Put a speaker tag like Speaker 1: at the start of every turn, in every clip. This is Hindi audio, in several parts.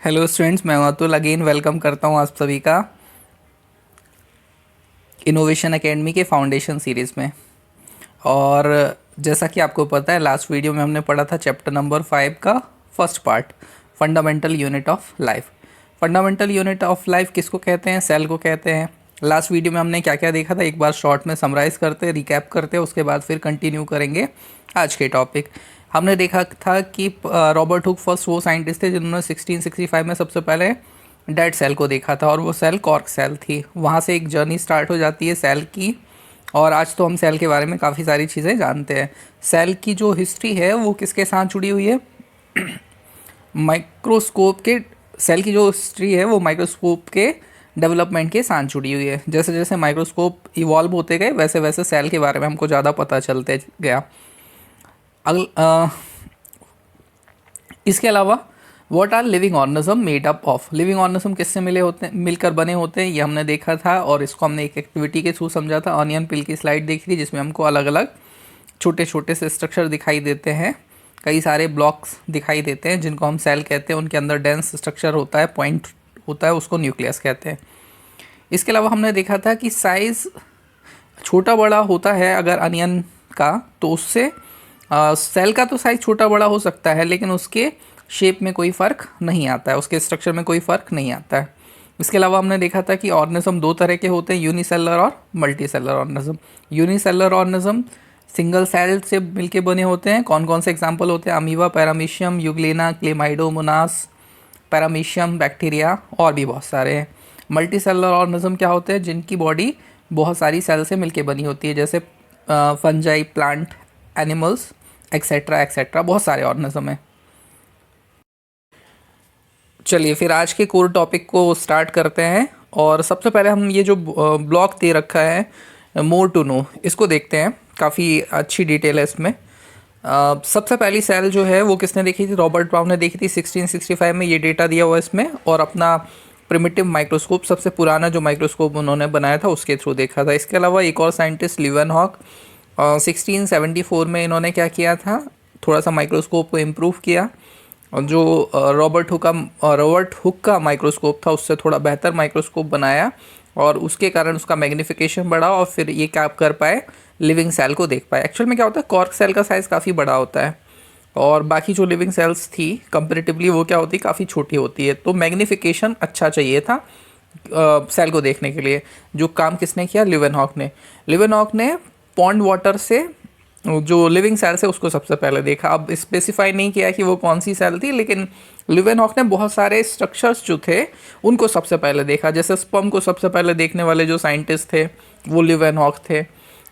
Speaker 1: हेलो स्टूडेंट्स, मैं अतुल अगेन वेलकम करता हूँ आप सभी का इनोवेशन एकेडमी के फाउंडेशन सीरीज़ में। और जैसा कि आपको पता है, लास्ट वीडियो में हमने पढ़ा था चैप्टर नंबर 5 का first part, fundamental unit of life. Fundamental unit of life किसको कहते हैं? सेल को कहते हैं। लास्ट वीडियो में हमने क्या क्या देखा था, एक बार शॉर्ट में समराइज़ करते, रिकैप करते, उसके बाद फिर कंटिन्यू करेंगे आज के टॉपिक। हमने देखा था कि रॉबर्ट हुक फर्स्ट वो साइंटिस्ट थे जिन्होंने 1665 में सबसे पहले डेड सेल को देखा था, और वो सेल कॉर्क सेल थी। वहाँ से एक जर्नी स्टार्ट हो जाती है सेल की, और आज तो हम सेल के बारे में काफ़ी सारी चीज़ें जानते हैं। सेल की जो हिस्ट्री है वो किसके साथ जुड़ी हुई है? माइक्रोस्कोप के। सेल की जो हिस्ट्री है वो माइक्रोस्कोप के डेवलपमेंट के साथ जुड़ी हुई है। जैसे जैसे माइक्रोस्कोप इवॉल्व होते गए वैसे वैसे सेल के बारे में हमको ज़्यादा पता चलते गया। इसके अलावा what are living organism made up of? Living organism किससे मिलकर बने होते हैं, ये हमने देखा था, और इसको हमने एक एक्टिविटी के थ्रू समझा था। ऑनियन पिल की स्लाइड देखी थी जिसमें हमको अलग अलग छोटे छोटे से स्ट्रक्चर दिखाई देते हैं, कई सारे ब्लॉक्स दिखाई देते हैं जिनको हम सेल कहते हैं। उनके अंदर डेंस स्ट्रक्चर होता है, पॉइंट होता है, उसको न्यूक्लियस कहते हैं। इसके अलावा हमने देखा था कि साइज़ छोटा बड़ा होता है अगर अनियन का, तो उससे सेल का तो साइज़ छोटा बड़ा हो सकता है, लेकिन उसके शेप में कोई फ़र्क नहीं आता है, उसके स्ट्रक्चर में कोई फ़र्क नहीं आता है। इसके अलावा हमने देखा था कि ऑर्गेनिज्म दो तरह के होते हैं, यूनिसेलर और multi cellular organism. Unicellular organism single cell से मिलके बने होते हैं। कौन कौन से एग्जाम्पल होते हैं? Amoeba, paramecium, euglena, Chlamydomonas, paramecium, bacteria, और भी बहुत सारे हैं। मल्टी सेलर ऑर्गेनिज्म क्या होते हैं? जिनकी बॉडी बहुत सारी सेल से मिलके बनी होती है, जैसे fungi, plant, animals, etcetera etcetera, बहुत सारे ऑर्गेनिज्म हैं। चलिए फिर आज के कोर टॉपिक को स्टार्ट करते हैं, और सबसे पहले हम ये जो ब्लॉक दे रखा है मोर टू नो, इसको देखते हैं। काफ़ी अच्छी डिटेल है इसमें। सबसे पहली सेल जो है वो किसने देखी थी? रॉबर्ट ब्राउन ने देखी थी 1665 में। ये डेटा दिया हुआ है इसमें, और अपना प्रिमिटिव माइक्रोस्कोप, सबसे पुराना जो माइक्रोस्कोप उन्होंने बनाया था, उसके थ्रू देखा था। इसके अलावा एक और साइंटिस्ट लीवेनहॉक, 1674 में इन्होंने क्या किया था, थोड़ा सा माइक्रोस्कोप को इम्प्रूव किया, और जो रॉबर्ट हुक का माइक्रोस्कोप था उससे थोड़ा बेहतर माइक्रोस्कोप बनाया, और उसके कारण उसका मैग्नीफिकेशन बढ़ा, और फिर ये क्या कर पाए, लिविंग सेल को देख पाए। एक्चुअल में क्या होता है, कॉर्क सेल का साइज़ काफ़ी बड़ा होता है, और बाकी जो लिविंग सेल्स थी कंपेरेटिवली वो क्या होती है, काफ़ी छोटी होती है। तो मैग्नीफिकेशन अच्छा चाहिए था सेल को देखने के लिए। जो काम किसने किया? लिवेनहॉक ने पॉन्ड वाटर से जो लिविंग सेल्स है उसको सबसे पहले देखा। अब स्पेसिफाई नहीं किया कि वो कौन सी सेल थी, लेकिन लिवेनहॉक ने बहुत सारे स्ट्रक्चर्स जो थे उनको सबसे पहले देखा। जैसे स्पर्म को सबसे पहले देखने वाले जो साइंटिस्ट थे वो लिवेनहॉक थे।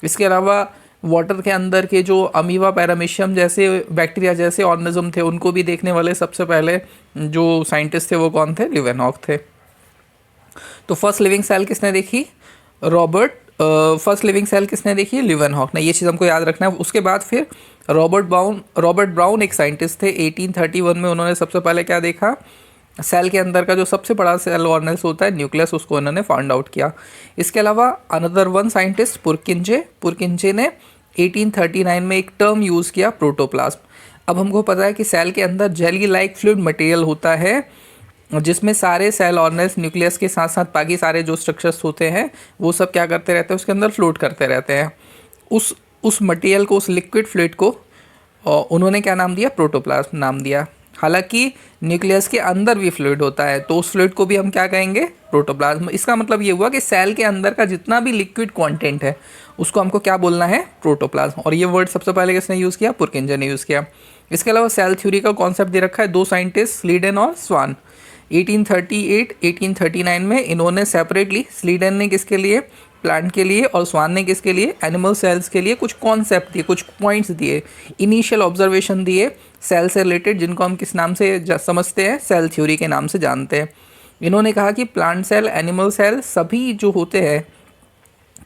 Speaker 1: इसके अलावा वाटर के अंदर के जो अमीबा, पैरामीशियम जैसे बैक्टीरिया जैसे ऑर्गेनिज्म थे उनको भी देखने वाले सबसे पहले जो साइंटिस्ट थे वो कौन थे? लिवेनहॉक थे। तो फर्स्ट लिविंग सेल किसने देखी? फर्स्ट लिविंग सेल किसने देखी? लिवेनहॉक ने। ये चीज़ हमको याद रखना है। उसके बाद फिर रॉबर्ट ब्राउन एक साइंटिस्ट थे, 1831 में उन्होंने सबसे पहले क्या देखा? सेल के अंदर का जो सबसे बड़ा सेल ऑर्गेनेल्स होता है, न्यूक्लियस, उसको उन्होंने फाइंड आउट किया। इसके अलावा अनदर वन साइंटिस्ट पुरकिंजे ने 1839 में एक टर्म यूज़ किया, प्रोटोप्लाज्म। अब हमको पता है कि सेल के अंदर जेली लाइक फ्लूइड मटेरियल होता है, जिसमें सारे सेल ऑर्गेनेल्स न्यूक्लियस के साथ साथ बाकी सारे जो स्ट्रक्चर्स होते हैं वो सब क्या करते रहते हैं, उसके अंदर फ्लोट करते रहते हैं। उस मटेरियल को, उस लिक्विड फ्लूइड को उन्होंने क्या नाम दिया? प्रोटोप्लाज्म नाम दिया। हालांकि न्यूक्लियस के अंदर भी फ्लूइड होता है, तो उस फ्लूइड को भी हम क्या कहेंगे? प्रोटोप्लाज्म। इसका मतलब ये हुआ कि सेल के अंदर का जितना भी लिक्विड कंटेंट है उसको हमको क्या बोलना है? प्रोटोप्लाज्म। और ये वर्ड सबसे पहले किसने यूज़ किया? पुरकिंजे ने यूज़ किया। इसके अलावा सेल थ्योरी का कॉन्सेप्ट दे रखा है, दो साइंटिस्ट स्लीडन और स्वान। 1838 1839 में इन्होंने सेपरेटली, स्लीडन ने किसके लिए? प्लांट के लिए, और स्वान ने किसके लिए? एनिमल सेल्स के लिए कुछ कॉन्सेप्ट दिए, कुछ पॉइंट्स दिए, इनिशियल ऑब्जर्वेशन दिए सेल से रिलेटेड, जिनको हम किस नाम से समझते हैं? सेल थ्योरी के नाम से जानते हैं। इन्होंने कहा कि प्लांट सेल, एनिमल सेल सभी जो होते हैं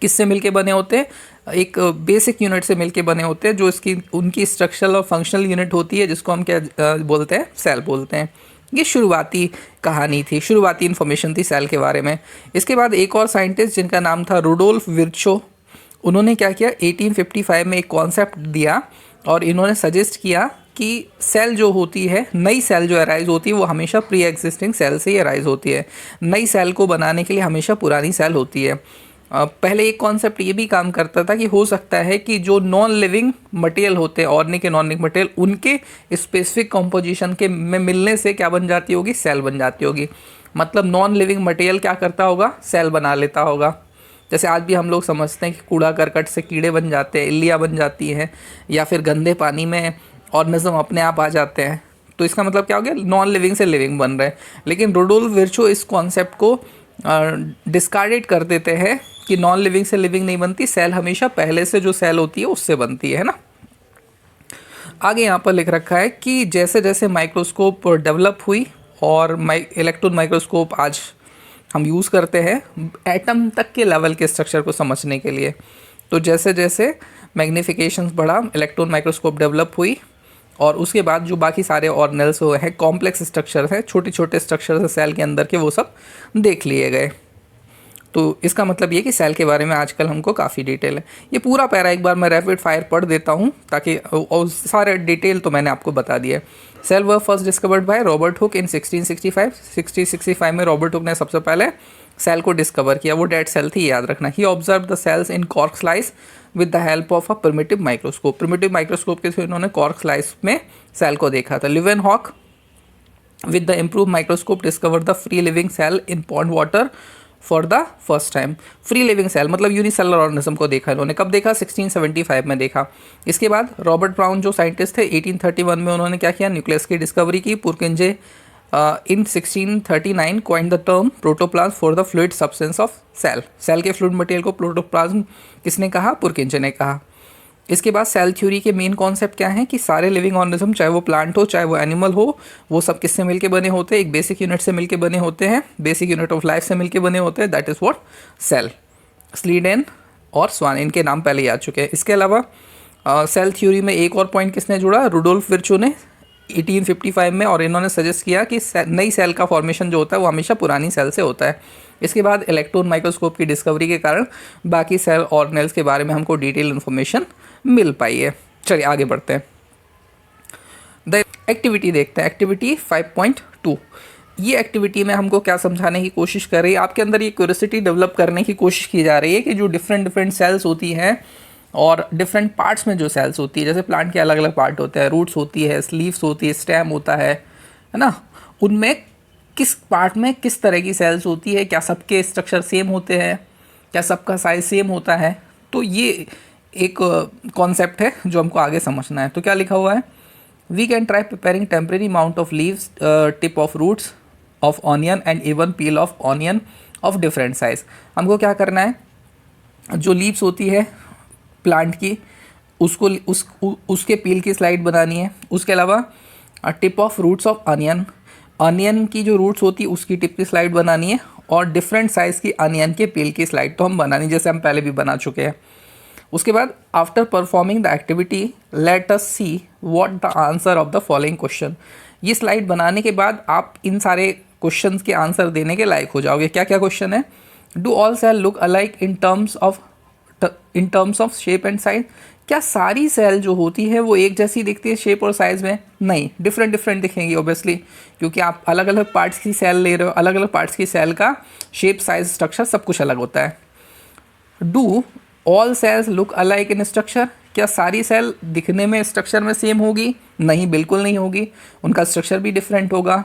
Speaker 1: किससे मिलके बने होते हैं? एक बेसिक यूनिट से मिलके बने होते हैं, जो इसकी उनकी स्ट्रक्चरल और फंक्शनल यूनिट होती है, जिसको हम क्या बोलते हैं? सेल बोलते हैं। ये शुरुआती कहानी थी, शुरुआती इन्फॉर्मेशन थी सेल के बारे में। इसके बाद एक और साइंटिस्ट जिनका नाम था रुडोल्फ विर्चो, उन्होंने क्या किया? 1855 में एक कॉन्सेप्ट दिया, और इन्होंने सजेस्ट किया कि सेल जो होती है, नई सेल जो अराइज होती है वो हमेशा प्री एग्जिस्टिंग सेल से ही अराइज होती है। नई सेल को बनाने के लिए हमेशा पुरानी सेल होती है। पहले एक कॉन्सेप्ट ये भी काम करता था कि हो सकता है कि जो नॉन लिविंग मटेरियल होते हैं, organic and non living material, उनके स्पेसिफिक कॉम्पोजिशन के में मिलने से क्या बन जाती होगी, सेल बन जाती होगी। मतलब नॉन लिविंग मटेरियल क्या करता होगा, सेल बना लेता होगा। जैसे आज भी हम लोग समझते हैं कि कूड़ा करकट से कीड़े बन जाते हैं, इल्लियाँ बन जाती हैं, या फिर गंदे पानी में ऑर्गेनिज्म अपने आप आ जाते हैं। तो इसका मतलब क्या हो गया, नॉन लिविंग से लिविंग बन रहे हैं। लेकिन रुडोल्फ विर्चो इस कॉन्सेप्ट को डिस्कार्डेड कर देते हैं कि नॉन लिविंग से लिविंग नहीं बनती, सेल हमेशा पहले से जो सेल होती है उससे बनती है ना। आगे यहाँ पर लिख रखा है कि जैसे जैसे माइक्रोस्कोप डेवलप हुई और इलेक्ट्रॉन माइक्रोस्कोप आज हम यूज़ करते हैं एटम तक के लेवल के स्ट्रक्चर को समझने के लिए, तो जैसे जैसे मैग्नीफिकेशन बढ़ा, इलेक्ट्रॉन माइक्रोस्कोप डेवलप हुई, और उसके बाद जो बाकी सारे ऑर्गेनेल्स हुए हैं, कॉम्प्लेक्स स्ट्रक्चर हैं, छोटे छोटे स्ट्रक्चर हैं सेल के अंदर के, वो सब देख लिए गए। तो इसका मतलब ये कि सेल के बारे में आजकल हमको काफ़ी डिटेल है। ये पूरा पैरा एक बार मैं रैपिड फायर पढ़ देता हूँ ताकि, और सारे डिटेल तो मैंने आपको बता दिया। Cell were first discovered by Robert Hooke in 1665 में रॉबर्ट हुक ने सबसे पहले सेल को डिस्कवर किया। वो डेड सेल थी, याद रखना। He observe the cells in cork slice with the help of a primitive microscope. Primitive microscope के थ्रू इन्होंने कॉर्क स्लाइस में सेल को देखा था। Leeuwenhoek with the improve microscope discover the free living cell in pond water for the first time. Free living cell मतलब यूनिसेलर ऑर्गेनिज्म को देखा इन्होंने। कब देखा, 1675 में देखा। इसके बाद रॉबर्ट ब्राउन जो साइंटिस्ट थे, 1831 में उन्होंने क्या किया, न्यूक्लियस की डिस्कवरी की। Purkinje in 1639 coined the term protoplasm for the fluid substance of cell. Cell के फ्लूइड मटेरियल को प्रोटोप्लाज्म किसने कहा, पुरकिंजे ने कहा। इसके बाद सेल थ्योरी के मेन कॉन्सेप्ट क्या है कि सारे लिविंग ऑर्गेनिज्म, चाहे वो प्लांट हो चाहे वो एनिमल हो, वो सब किससे मिलके बने होते हैं, एक बेसिक यूनिट से मिलके बने होते हैं, बेसिक यूनिट ऑफ लाइफ से मिलके बने होते हैं, that is what cell. Schleiden और स्वान, इनके नाम पहले ही आ चुके हैं। इसके अलावा सेल थ्योरी में एक और पॉइंट किसने जोड़ा, रुडोल्फ विर्चो ने 1855 में, और इन्होंने सजेस्ट किया कि नई सेल का फॉर्मेशन जो होता है वो हमेशा पुरानी सेल से होता है। इसके बाद इलेक्ट्रॉन माइक्रोस्कोप की डिस्कवरी के कारण बाकी सेल ऑर्गेनेल्स के बारे में हमको डिटेल इन्फॉर्मेशन मिल पाई है। चलिए आगे बढ़ते हैं। द एक्टिविटी देखते हैं, एक्टिविटी 5.2। ये एक्टिविटी में हमको क्या समझाने की कोशिश कर रही है, आपके अंदर ये क्यूरियोसिटी डेवलप करने की कोशिश की जा रही है कि जो डिफरेंट सेल्स होती हैं और डिफरेंट पार्ट्स में जो सेल्स होती है, जैसे प्लांट के अलग अलग पार्ट होते हैं, रूट्स होती है, लीव्स होती है, स्टेम होता है ना, उनमें किस पार्ट में किस तरह की सेल्स होती है, क्या सबके स्ट्रक्चर सेम होते हैं, क्या सबका साइज सेम होता है। तो ये एक कॉन्सेप्ट है जो हमको आगे समझना है। तो क्या लिखा हुआ है, we can try preparing temporary amount of leaves, tip of roots of onion and even peel of onion of different size. हमको क्या करना है, जो लीव्स होती है प्लांट की, उसको उसके पील की स्लाइड बनानी है। उसके अलावा tip of roots of onion, onion की जो रूट्स होती है उसकी टिप की स्लाइड बनानी है, और डिफरेंट साइज़ की अनियन के पील की स्लाइड तो हम बनानी, जैसे हम पहले भी बना चुके हैं। उसके बाद after performing the activity late us see what the answer of the following question. ये स्लाइड बनाने के बाद आप इन सारे क्वेश्चंस के आंसर देने के लायक हो जाओगे। क्या क्या क्वेश्चन है, do all cell look alike in terms of shape and size. क्या सारी सेल जो होती है वो एक जैसी दिखती है शेप और साइज में, नहीं, डिफरेंट दिखेंगी ऑब्वियसली, क्योंकि आप अलग अलग पार्ट्स की सेल ले रहे हो, अलग अलग पार्ट्स की सेल का शेप साइज स्ट्रक्चर सब कुछ अलग होता है। Do all cells look alike in structure, क्या सारी सेल दिखने में स्ट्रक्चर में सेम होगी, नहीं, बिल्कुल नहीं होगी, उनका स्ट्रक्चर भी डिफरेंट होगा,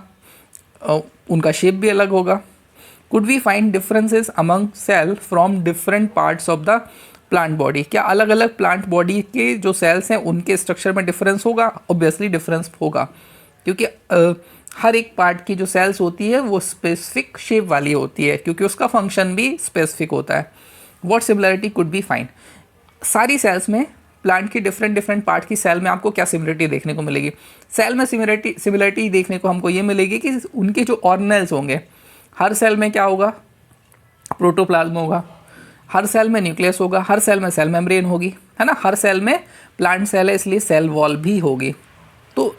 Speaker 1: उनका शेप भी अलग होगा। Could we find differences among cell from different parts of the plant body, क्या अलग अलग प्लांट बॉडी के जो सेल्स हैं उनके स्ट्रक्चर में डिफरेंस होगा, ऑब्वियसली डिफरेंस होगा, क्योंकि हर एक पार्ट की जो सेल्स होती है वो स्पेसिफिक शेप वाली होती है, क्योंकि उसका फंक्शन भी स्पेसिफिक होता है। What similarity could be find, सारी सेल्स में प्लांट की डिफरेंट पार्ट की सेल में आपको क्या सिमिलरिटी देखने को मिलेगी, सेल में सिमिलरिटी देखने को हमको ये मिलेगी कि उनके जो ऑर्गेनेल्स होंगे, हर सेल में क्या होगा, प्रोटोप्लाज्म होगा, हर सेल में न्यूक्लियस होगा, हर सेल में सेल मेम्ब्रेन होगी, है ना, हर सेल में प्लांट सेल है इसलिए सेल वॉल भी होगी। तो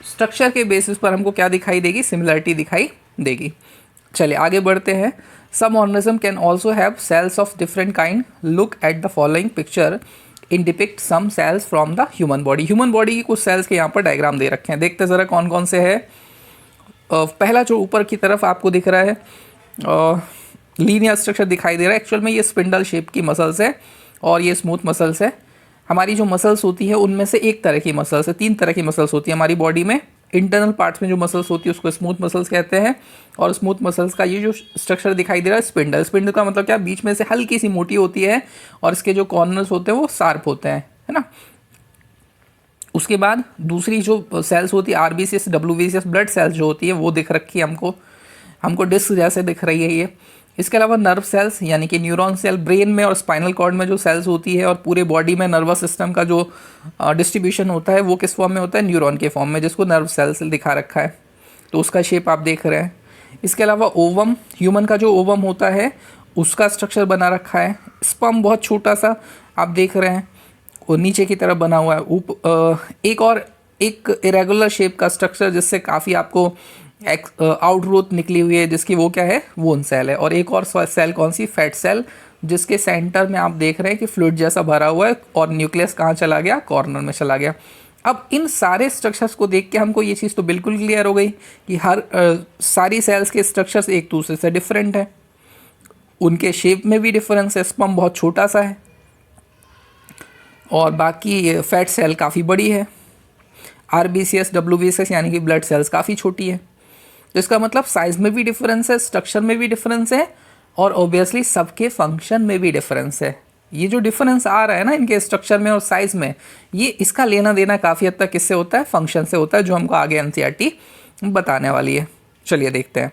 Speaker 1: स्ट्रक्चर के बेसिस पर हमको क्या दिखाई देगी, सिमिलरिटी दिखाई देगी। चलिए आगे बढ़ते हैं। Some organism can also have cells of different kind, look at the following picture in depict some cells from the human body. Human body की कुछ सेल्स के यहाँ पर डायग्राम दे रखे हैं, देखते ज़रा कौन कौन से है। पहला जो ऊपर की तरफ आपको दिख रहा है लीनियर स्ट्रक्चर दिखाई दे रहा है, एक्चुअल में ये स्पिंडल शेप की मसल्स है और ये स्मूथ मसल्स है। हमारी जो मसल्स होती है उनमें से एक तरह की मसल्स है, 3 तरह की मसल्स होती है हमारी बॉडी में। इंटरनल पार्ट्स में जो मसल्स होती है उसको स्मूथ मसल्स कहते हैं, और स्मूथ मसल्स का ये जो स्ट्रक्चर दिखाई दे रहा है स्पिंडल। स्पिंडल का मतलब क्या, बीच में से हल्की सी मोटी होती है और इसके जो कॉर्नर्स होते हैं वो शार्प होते हैं, है ना। उसके बाद दूसरी जो सेल्स होती है आरबीसीएस डब्ल्यूबीसीएस ब्लड सेल्स जो होती है वो दिख रखी है हमको डिस्क जैसे दिख रही है ये। इसके अलावा नर्व सेल्स यानी कि न्यूरॉन सेल ब्रेन में और स्पाइनल कॉर्ड में जो सेल्स होती है, और पूरे बॉडी में नर्वस सिस्टम का जो डिस्ट्रीब्यूशन होता है वो किस फॉर्म में होता है, न्यूरॉन के फॉर्म में, जिसको नर्व सेल्स दिखा रखा है, तो उसका शेप आप देख रहे हैं। इसके अलावा ओवम, ह्यूमन का जो ओवम होता है उसका स्ट्रक्चर बना रखा है। स्पर्म बहुत छोटा सा आप देख रहे हैं, वो नीचे की तरफ बना हुआ है। एक इरेगुलर शेप का स्ट्रक्चर जिससे काफ़ी आपको आउटग्रोथ निकली हुई है, जिसकी वो क्या है, वोन सेल है। और एक और सेल कौन सी, फैट सेल, जिसके सेंटर में आप देख रहे हैं कि फ्लूइड जैसा भरा हुआ है, और न्यूक्लियस कहाँ चला गया, कॉर्नर में चला गया। अब इन सारे स्ट्रक्चर्स को देख के हमको ये चीज़ तो बिल्कुल क्लियर हो गई कि सारी सेल्स के स्ट्रक्चर्स एक दूसरे से डिफरेंट है, उनके शेप में भी डिफरेंस है। स्पर्म बहुत छोटा सा है और बाकी फैट सेल काफ़ी बड़ी है। आरबीसीएस डब्ल्यूबीसीएस यानी कि ब्लड सेल्स काफ़ी छोटी है। तो इसका मतलब साइज में भी डिफरेंस है, स्ट्रक्चर में भी डिफरेंस है, और ऑब्वियसली सबके फंक्शन में भी डिफरेंस है। ये जो डिफरेंस आ रहा है ना इनके स्ट्रक्चर में और साइज में, ये इसका लेना देना काफ़ी हद तक किससे होता है, फंक्शन से होता है, जो हमको आगे एनसीईआरटी बताने वाली है। चलिए देखते हैं।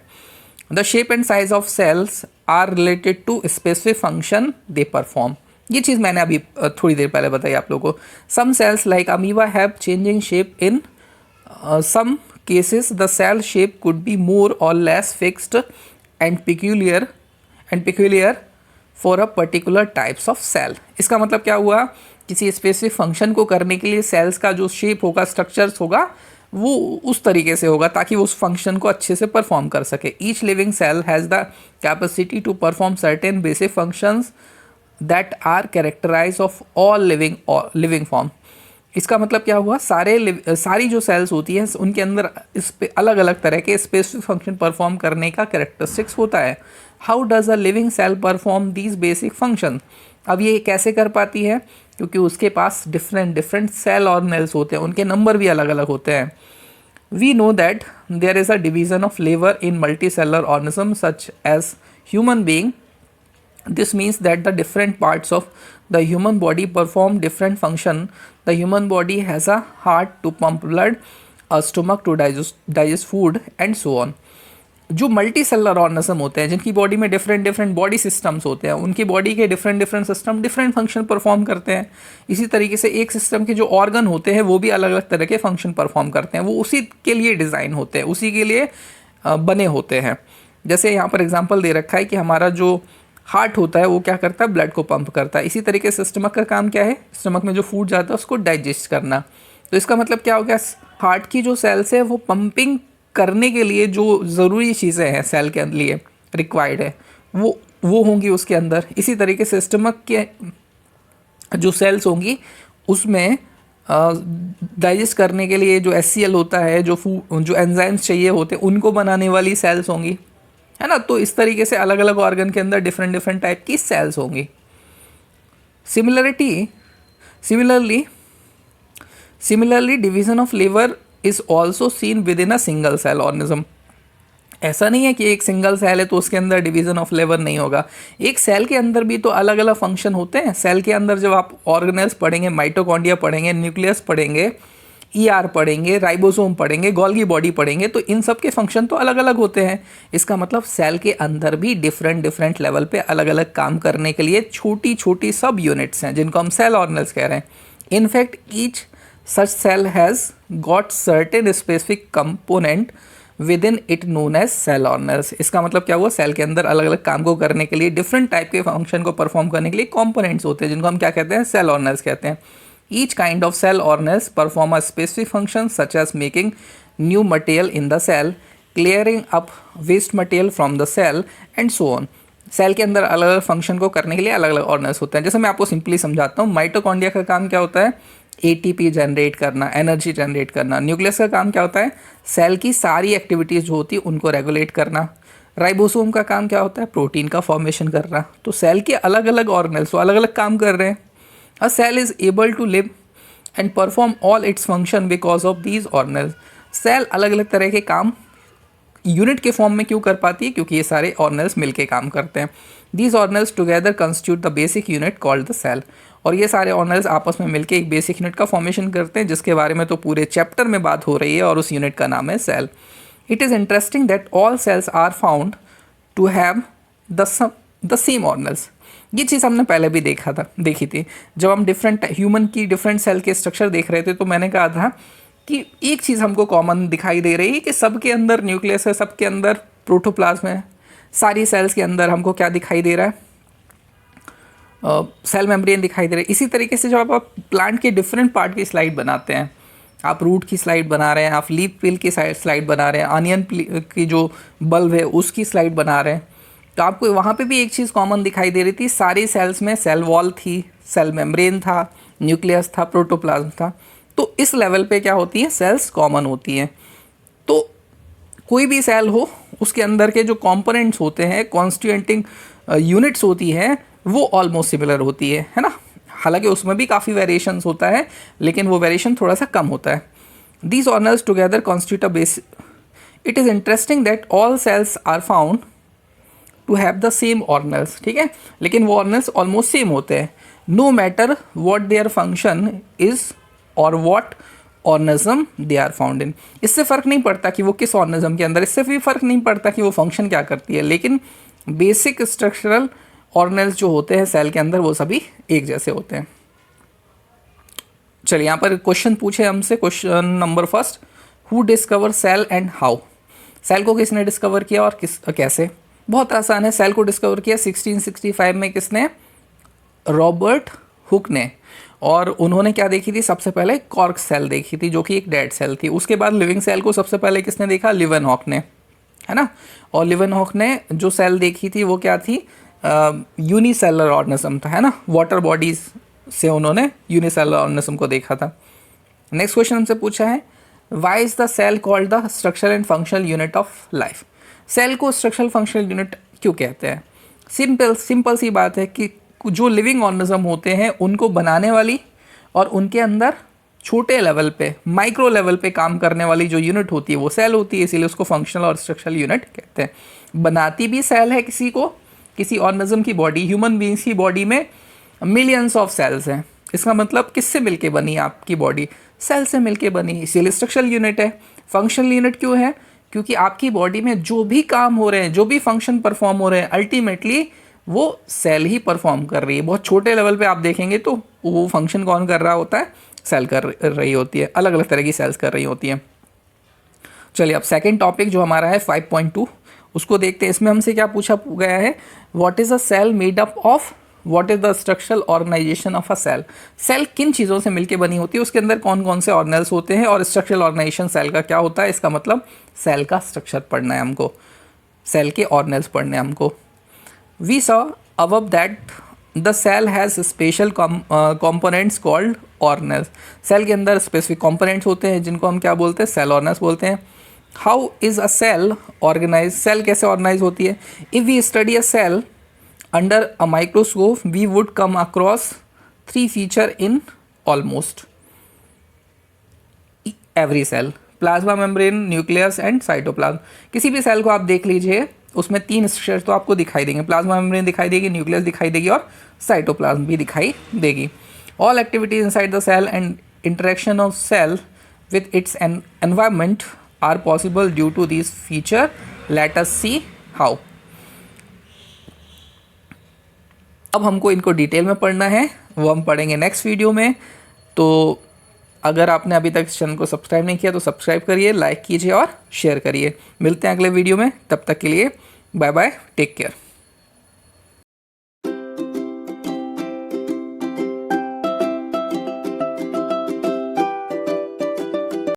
Speaker 1: The shape and size of cells are related to specific function they perform. ये चीज़ मैंने अभी थोड़ी देर पहले बताई आप लोगों को। Some cells like amoeba have changing shape in some cases the cell shape could be more or less fixed and peculiar for a particular types of cell। इसका मतलब क्या हुआ, किसी स्पेसिफिक फंक्शन को करने के लिए सेल्स का जो शेप होगा, स्ट्रक्चर्स होगा, वो उस तरीके से होगा ताकि वो उस फंक्शन को अच्छे से परफॉर्म कर सके। Each living cell has the capacity to perform certain basic functions that are characterize of all living form. इसका मतलब क्या हुआ, सारी जो सेल्स होती हैं उनके अंदर इस पे अलग अलग तरह के स्पेसिफिक फंक्शन परफॉर्म करने का कैरेक्टरिस्टिक्स होता है। How does a living cell perform these basic function. अब ये कैसे कर पाती है, क्योंकि उसके पास डिफरेंट सेल ऑर्गेनेल्स होते हैं, उनके नंबर भी अलग अलग होते हैं। We know that there is a division of लिवर in multi cellular organism such as human being. This means that the different parts of the human body perform different function. The human body has a heart to pump blood, a stomach to digest food and so on. जो मल्टी सेलर ऑर्गेनिज्म होते हैं, जिनकी बॉडी में डिफरेंट बॉडी सिस्टम्स होते हैं, उनकी बॉडी के different system different function perform करते हैं। इसी तरीके से एक सिस्टम के जो ऑर्गन होते हैं वो भी अलग अलग तरह के फंक्शन परफॉर्म करते हैं, वो उसी के लिए डिज़ाइन होते हैं, उसी के लिए बने होते हैं। जैसे यहाँ पर एग्जाम्पल दे रखा है कि हमारा जो हार्ट होता है वो क्या करता है, ब्लड को पंप करता है। इसी तरीके से स्टमक का काम क्या है, स्टमक में जो फूड जाता है उसको डाइजेस्ट करना। तो इसका मतलब क्या हो गया, हार्ट की जो सेल्स है वो पंपिंग करने के लिए जो ज़रूरी चीज़ें हैं सेल के लिए रिक्वायर्ड है वो होंगी उसके अंदर। इसी तरीके से स्टमक के जो सेल्स होंगी उसमें डाइजेस्ट करने के लिए जो HCl होता है, जो एंजाइम्स चाहिए होते हैं, उनको बनाने वाली सेल्स होंगी, है ना। तो इस तरीके से अलग अलग ऑर्गन के अंदर डिफरेंट टाइप की सेल्स होंगी। सिमिलरली डिवीजन ऑफ लिवर is also seen within a single cell organism. ऐसा नहीं है कि एक सिंगल सेल है तो उसके अंदर डिवीजन ऑफ लिवर नहीं होगा। एक सेल के अंदर भी तो अलग अलग फंक्शन होते हैं। सेल के अंदर जब आप ऑर्गेनेल्स पढ़ेंगे, माइटोकॉन्ड्रिया पढ़ेंगे, न्यूक्लियस पढ़ेंगे, ER पढ़ेंगे, राइबोसोम पढ़ेंगे, गोल्गी बॉडी पढ़ेंगे, तो इन सब के फंक्शन तो अलग अलग होते हैं। इसका मतलब सेल के अंदर भी डिफरेंट लेवल पे अलग अलग काम करने के लिए छोटी छोटी सब यूनिट्स हैं, जिनको हम सेल ऑर्गेनेल्स कह रहे हैं। In fact each such cell has got certain specific component within it known as cell organelles. इसका मतलब क्या हुआ, सेल के अंदर अलग अलग काम को करने के लिए, डिफरेंट टाइप के फंक्शन को परफॉर्म करने के लिए कॉम्पोनेंट्स होते हैं, जिनको हम क्या कहते हैं, सेल ऑर्गेनेल्स कहते हैं। Each kind of cell organelles perform a specific function such as making new material in the cell, clearing up waste material from the cell and so on. Cell के अंदर अलग अलग फंक्शन को करने के लिए अलग अलग ऑर्गेनेल्स होते हैं। जैसे मैं आपको सिंपली समझाता हूँ, माइटोकॉन्ड्रिया का काम क्या होता है, एटीपी जनरेट करना, एनर्जी जनरेट करना। न्यूक्लियस का काम क्या होता है, सेल की सारी एक्टिविटीज़ जो होती है उनको रेगुलेट करना। राइबोसोम का काम क्या होता है, प्रोटीन का फॉर्मेशन करना। तो सेल के अलग अलग ऑर्गेनेल्स तो अलग अलग काम कर रहे हैं। A cell is able to live and perform all its function because of these organelles. Cell अलग अलग तरह के काम यूनिट के फॉर्म में क्यों कर पाती है, क्योंकि ये सारे ऑर्गेनेल्स मिलके काम करते हैं। These organelles together constitute the basic unit called the cell. और ये सारे ऑर्गेनेल्स आपस में मिलके एक बेसिक यूनिट का फॉर्मेशन करते हैं, जिसके बारे में तो पूरे चैप्टर में बात हो रही है, और उस यूनिट का नाम है cell. It is interesting that all cells are found to have the same organelles. ये चीज़ हमने पहले भी देखी थी जब हम डिफरेंट ह्यूमन की डिफरेंट सेल के स्ट्रक्चर देख रहे थे। तो मैंने कहा था कि एक चीज़ हमको कॉमन दिखाई दे रही है कि सबके अंदर न्यूक्लियस है, सबके अंदर प्रोटोप्लाज्म है। सारी सेल्स के अंदर हमको क्या दिखाई दे रहा है, सेल मेम्ब्रेन दिखाई दे रहा है। इसी तरीके से जब आप प्लांट के डिफरेंट पार्ट की स्लाइड बनाते हैं, आप रूट की स्लाइड बना रहे हैं, आप लीफ पिल की स्लाइड बना रहे हैं, अनियन की जो बल्ब है उसकी स्लाइड बना रहे हैं, तो आपको वहाँ पे भी एक चीज़ कॉमन दिखाई दे रही थी। सारी सेल्स में सेल वॉल थी, सेल मेम्ब्रेन था, न्यूक्लियस था, प्रोटोप्लाज्म था। तो इस लेवल पे क्या होती है, सेल्स कॉमन होती हैं। तो कोई भी सेल हो, उसके अंदर के जो कंपोनेंट्स होते हैं, कॉन्स्टिट्यूएंटिंग यूनिट्स होती हैं, वो ऑलमोस्ट सिमिलर होती है ना। हालांकि उसमें भी काफ़ी वेरिएशंस होता है, लेकिन वो वेरिएशन थोड़ा सा कम होता है। These organelles together constitute a base. It is interesting that all cells are found to have the same organelles, ठीक है, लेकिन वो ऑर्गेनेल्स ऑलमोस्ट सेम होते हैं। No matter what their function is और what organism they are found in. इससे फ़र्क नहीं पड़ता कि वो किस ऑर्गेनिज्म के अंदर, इससे भी फ़र्क नहीं पड़ता कि वो फंक्शन क्या करती है, लेकिन बेसिक स्ट्रक्चरल ऑर्गेनेल्स जो होते हैं सेल के अंदर वो सभी एक जैसे होते हैं। चलिए यहाँ पर क्वेश्चन पूछे हमसे, question number first, who discover cell and how. Cell को किसने डिस्कवर किया और कैसे। बहुत आसान है, सेल को डिस्कवर किया 1665 में किसने, रॉबर्ट हुक ने। और उन्होंने क्या देखी थी, सबसे पहले कॉर्क सेल देखी थी जो कि एक डेड सेल थी। उसके बाद लिविंग सेल को सबसे पहले किसने देखा, लिवेनहॉक ने, है ना। और लिवेनहॉक ने जो सेल देखी थी वो क्या थी, यूनिसेलर ऑर्गेनिज्म था, है ना। वाटर बॉडीज से उन्होंने यूनिसेलर ऑर्गेनिज्म को देखा था। नेक्स्ट क्वेश्चन हमसे पूछा है, why is the cell called the structural and functional unit of life. Cell को स्ट्रक्चरल फंक्शनल यूनिट क्यों कहते हैं। सिंपल सी बात है कि जो लिविंग ऑर्गेनिज्म होते हैं उनको बनाने वाली और उनके अंदर छोटे लेवल पे, माइक्रो लेवल पे काम करने वाली जो यूनिट होती है वो सेल होती है, इसीलिए उसको फंक्शनल और स्ट्रक्चरल यूनिट कहते हैं। बनाती भी सेल है किसी को, किसी ऑर्गेनिज्म की बॉडी, ह्यूमन बीइंग्स की बॉडी में मिलियंस ऑफ सेल्स हैं। इसका मतलब किससे मिलके बनी आपकी बॉडी, सेल से मिलके बनी, इसीलिए स्ट्रक्चरल यूनिट है। फंक्शनल यूनिट क्यों है, क्योंकि आपकी बॉडी में जो भी काम हो रहे हैं, जो भी फंक्शन परफॉर्म हो रहे हैं, अल्टीमेटली वो सेल ही परफॉर्म कर रही है। बहुत छोटे लेवल पे आप देखेंगे तो वो फंक्शन कौन कर रहा होता है, सेल कर रही होती है, अलग अलग तरह की सेल्स कर रही होती हैं। चलिए अब सेकंड टॉपिक जो हमारा है 5.2 उसको देखते हैं। इसमें हमसे क्या पूछा गया है, what is a cell made up of, what is the structural organisation of a cell. Cell किन चीज़ों से मिलकर बनी होती है, उसके अंदर कौन कौन से ऑर्गेनेल्स होते हैं, और स्ट्रक्चरल ऑर्गेनाइजेशन सेल का क्या होता है। इसका मतलब सेल का स्ट्रक्चर पढ़ना है हमको, सेल के ऑर्गेनेल्स पढ़ने हैं हमको। We saw above that the cell has special components called organelles। Cell के अंदर स्पेसिफिक कंपोनेंट्स होते हैं जिनको हम क्या बोलते हैं, सेल ऑर्गेनेल्स बोलते हैं। How is a cell organise, cell कैसे ऑर्गेनाइज होती है। If we study a cell under a microscope we would come across 3 feature in almost every cell, plasma membrane, nucleus and cytoplasm. किसी भी सेल को आप देख लीजिए, उसमें 3 स्ट्रक्चर तो आपको दिखाई देंगे, प्लाज्मा मेम्ब्रेन दिखाई देगी, न्यूक्लियस दिखाई देगी और साइटोप्लाज्म भी दिखाई देगी। All activities inside the cell and interaction of cell with its environment are possible due to this feature. Let us see how. अब हमको इनको डिटेल में पढ़ना है, वो हम पढ़ेंगे नेक्स्ट वीडियो में। तो अगर आपने अभी तक इस चैनल को सब्सक्राइब नहीं किया तो सब्सक्राइब करिए, लाइक कीजिए और शेयर करिए। मिलते हैं अगले वीडियो में, तब तक के लिए बाय बाय, टेक केयर।